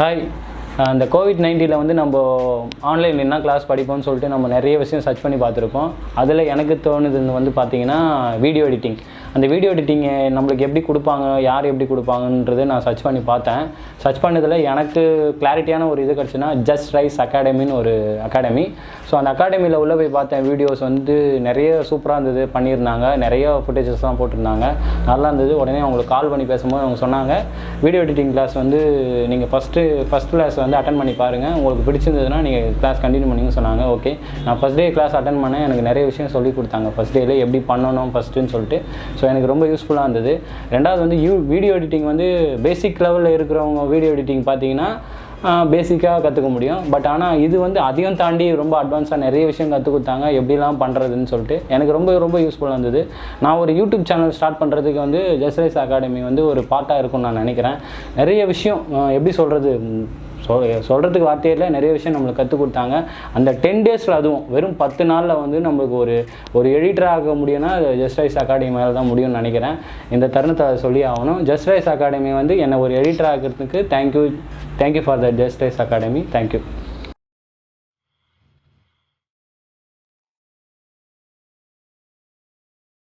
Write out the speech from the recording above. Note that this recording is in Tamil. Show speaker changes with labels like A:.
A: ஹாய். அந்த கோவிட்-19 வந்து நம்ம ஆன்லைனில் என்ன கிளாஸ் படிப்போம்னு சொல்லிட்டு நம்ம நிறைய விஷயம் சர்ச் பண்ணி பார்த்துருப்போம். அதில் எனக்கு தோணுதுன்னு வந்து பார்த்திங்கன்னா வீடியோ எடிட்டிங். அந்த வீடியோ எடிட்டிங்கை நம்மளுக்கு எப்படி கொடுப்பாங்க, யார் எப்படி கொடுப்பாங்கன்றது நான் சர்ச் பண்ணி பார்த்தேன். சர்ச் பண்ணதில் எனக்கு கிளாரிட்டியான ஒரு இது கிடச்சுன்னா ஜஸ்ட் ரைஸ் அகாடமின்னு ஒரு அகாடமி. ஸோ அந்த அகாடமியில் உள்ளே போய் பார்த்தேன். வீடியோஸ் வந்து நிறைய சூப்பராக இருந்தது, பண்ணியிருந்தாங்க. நிறைய ஃபுட்டேஜஸ்லாம் போட்டிருந்தாங்க, நல்லா இருந்தது. உடனே அவங்களுக்கு கால் பண்ணி பேசும்போது அவங்க சொன்னாங்க, வீடியோ எடிட்டிங் கிளாஸ் வந்து நீங்கள் ஃபஸ்ட் கிளாஸ் வந்து அட்டன் பண்ணி பாருங்கள், உங்களுக்கு பிடிச்சிருந்ததுன்னா நீங்கள் கிளாஸ் கண்டினியூ பண்ணிங்கன்னு சொன்னாங்க. ஓகே, நான் ஃபஸ்ட் டே கிளாஸ் அட்டன் பண்ணேன். எனக்கு நிறைய விஷயம் சொல்லி கொடுத்தாங்க ஃபஸ்ட் டேயில் எப்படி பண்ணணும் ஃபஸ்ட்டுன்னு சொல்லிட்டு. ஸோ எனக்கு ரொம்ப யூஸ்ஃபுல்லாக இருந்தது. ரெண்டாவது வந்து வீடியோ எடிட்டிங் வந்து பேசிக் லெவலில் இருக்கிறவங்க வீடியோ எடிட்டிங் பார்த்தீங்கன்னா பேசிக்காக கற்றுக்க முடியும். பட் ஆனால் இது வந்து அதையும் தாண்டி ரொம்ப அட்வான்ஸாக நிறைய விஷயம் கற்றுக் கொடுத்தாங்க, எப்படிலாம் பண்ணுறதுன்னு சொல்லிட்டு. எனக்கு ரொம்ப யூஸ்ஃபுல்லாக இருந்தது. நான் ஒரு யூடியூப் சேனல் ஸ்டார்ட் பண்ணுறதுக்கு வந்து ஜஸ்ட் ரைஸ் அகாடமி வந்து ஒரு பார்ட்டாக இருக்கும்னு நான் நினைக்கிறேன். நிறைய விஷயம் எப்படி சொல்கிறதுக்கு வார்த்தையே இல்லை, நிறைய விஷயம் நம்மளுக்கு கற்றுக் கொடுத்தாங்க. அந்த 10 டேஸில், அதுவும் வெறும் 10 நாளில் வந்து நம்மளுக்கு ஒரு எடிட்டர் ஆக முடியும்னா அது ஜஸ்ட் ரைஸ் அகாடமி மேலே தான் முடியும்னு நினைக்கிறேன். இந்த தருணத்தை அதை சொல்லி ஆகணும். ஜஸ்ட் ரைஸ் அகாடமி வந்து என்னை ஒரு எடிட்டர் ஆகிறதுக்கு thank you for the just rice academy. Thank you.